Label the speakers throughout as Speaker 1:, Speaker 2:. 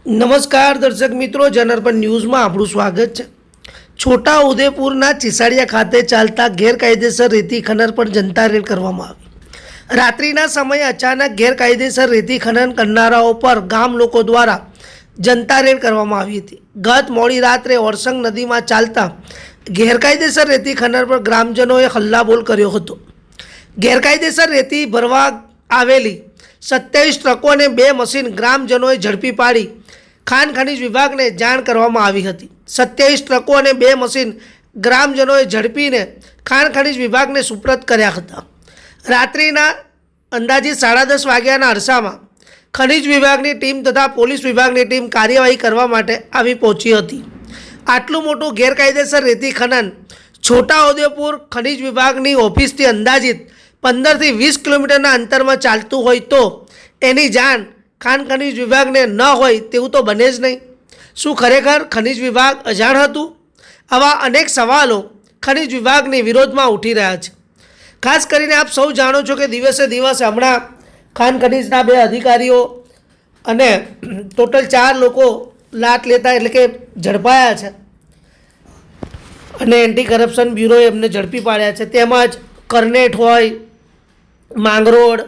Speaker 1: નમસ્કાર દર્શક મિત્રો, જનાર્પણ ન્યૂઝમાં આપણું સ્વાગત છે। છોટા ઉદેપુરના ચિસાડિયા ખાતે ચાલતા ગેરકાયદેસર રેતી ખનન પર જનતા રેડ કરવામાં આવી। રાત્રિના સમયે અચાનક ગેરકાયદેસર રેતી ખનન કરનારાઓ પર ગામ લોકો દ્વારા જનતા રેડ કરવામાં આવી હતી। ગત મોડી રાત્રે ઓરસંગ નદીમાં ચાલતા ગેરકાયદેસર રેતી ખનન પર ગ્રામજનોએ હલ્લાબોલ કર્યો હતો। ગેરકાયદેસર રેતી ભરવા આવેલી 27 ટ્રકો અને 2 મશીન ગ્રામજનોએ ઝડપી પાડી ખાણ ખનીજ વિભાગને જાણ કરવામાં આવી હતી। 27 ટ્રકો અને 2 મશીન ગ્રામજનોએ ઝડપીને ખાણ ખનીજ વિભાગને સુપ્રત કર્યા હતા। રાત્રિના અંદાજિત 10:30 વાગ્યાના અરસામાં ખનીજ વિભાગની ટીમ તથા પોલીસ વિભાગની ટીમ કાર્યવાહી કરવા માટે આવી પહોંચી હતી। આટલું મોટું ગેરકાયદેસર રેતી ખનન છોટાઉદેપુર ખનીજ વિભાગની ઓફિસથી અંદાજિત 15 થી 20 કિલોમીટરના અંતરમાં ચાલતું હોય તો એની જાણ ખાણ ખનીજ વિભાગને ન હોય તેવું તો બને જ નહીં। શું ખરેખર ખનીજ વિભાગ અજાણ હતું? આવા અનેક સવાલો ખનીજ વિભાગની વિરોધમાં ઉઠી રહ્યા છે। ખાસ કરીને આપ સૌ જાણો છો કે દિવસે દિવસે હમણાં ખાણ ખનીજના 2 અધિકારીઓ અને ટોટલ 4 લોકો લાટ લેતા એટલે કે ઝડપાયા છે અને એન્ટી કરપ્શન બ્યુરોએ એમને ઝડપી પાડ્યા છે। તેમજ કરનેટ હોય, માંગરોળ,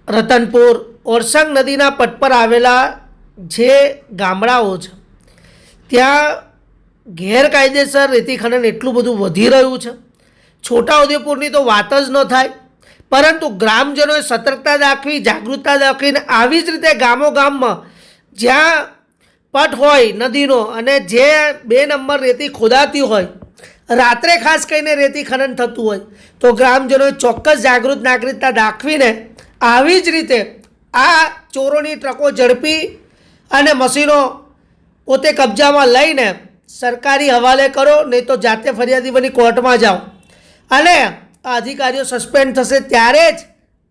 Speaker 1: રતનપુર, ઓરસંગ નદીના પટ પર આવેલા જે ગામડાઓ છે ત્યાં ગેરકાયદેસર રેતી ખનન એટલું બધું વધી રહ્યું છે। છોટાઉદેપુરની તો વાત જ ન થાય, પરંતુ ગ્રામજનોએ સતર્કતા દાખવી, જાગૃતતા દાખવીને આવી જ રીતે ગામોગામમાં જ્યાં પટ હોય નદીનો અને જે 2 નંબર રેતી ખોદાતી હોય, રાત્રે ખાસ કરીને રેતી ખનન થતું હોય તો ગ્રામજનોએ ચોક્કસ જાગૃત નાગરિકતા દાખવીને આવી જ રીતે આ ચોરોની ટ્રકો ઝડપી અને મશીનો પોતે કબજામાં લઈને સરકારી હવાલે કરો, નહીં તો જાતે ફરિયાદી બની કોર્ટમાં જાઓ અને આ અધિકારીઓ સસ્પેન્ડ થશે ત્યારે જ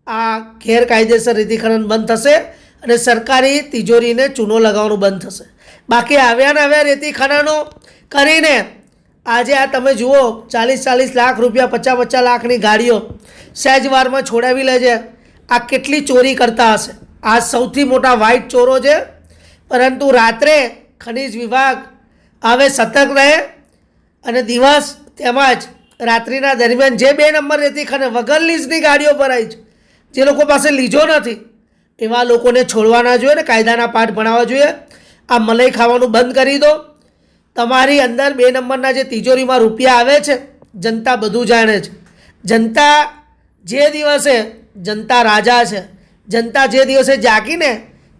Speaker 1: આ ગેરકાયદેસર રેતી ખનન બંધ થશે અને સરકારી તિજોરીને ચૂનો લગાવવાનું બંધ થશે। બાકી આવ્યા ને આવ્યા રેતી ખનનો કરીને આજે આ તમે જુઓ 40 લાખ રૂપિયા, 50 લાખની ગાડીઓ સહેજવારમાં છોડાવી લે છે। આ કેટલી ચોરી કરતા હશે? આ સૌથી મોટા વ્હાઇટ ચોરો છે, પરંતુ રાત્રે ખનીજ વિભાગ હવે સતર્ક રહે અને દિવસ તેમજ રાત્રિના દરમિયાન જે 2 નંબર રેતી ખનન વગર લીઝની ગાડીઓ ભરાઈ છે, જે લોકો પાસે લીજો નથી એવા લોકોને છોડવાના જોઈએ ને કાયદાના પાઠ ભણાવવા જોઈએ। આ મલાઈ ખાવાનું બંધ કરી દો। તમારી અંદર 2 નંબરના જે તિજોરીમાં રૂપિયા આવે છે જનતા બધું જાણે છે। જનતા જે દિવસે જનતા રાજા છે, જનતા જે દિવસે જાગીને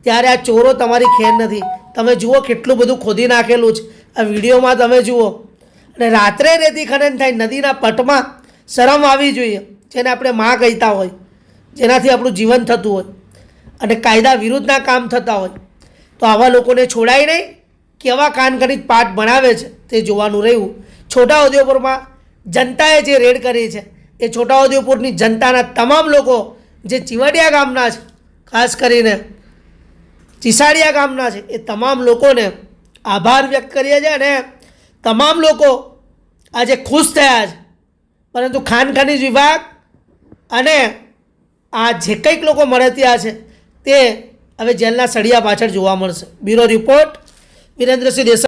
Speaker 1: ત્યારે આ ચોરો તમારી ખેર નથી। તમે જુઓ કેટલું બધું ખોદી નાખેલું છે, આ વિડીયોમાં તમે જુઓ। અને રાત્રે રેતી ખનન થાય નદીના પટમાં, શરમ આવી જોઈએ, જેને આપણે માં કહેતા હોય, જેનાથી આપણું જીવન થતું હોય અને કાયદા વિરુદ્ધના કામ થતા હોય તો આવા લોકોને છોડાય નહીં। કેવા કાન ખનીજ પાઠ ભણાવે છે તે જોવાનું રહ્યું। છોટાઉદેપુરમાં જનતાએ જે રેડ કરી છે એ છોટાઉદેપુરની જનતાના તમામ લોકો જે ચિવડિયા ગામના છે, ખાસ કરીને ચિસાડિયા ગામના છે, એ તમામ લોકોને આભાર વ્યક્ત કરીએ છીએ અને તમામ લોકો આજે ખુશ થયા છે। પરંતુ ખાણ ખનીજ વિભાગ અને આ જે કંઈક લોકો મળતિયા છે તે હવે જેલના સળિયા પાછળ જોવા મળશે। Bureau report, Virendrasinh Desai.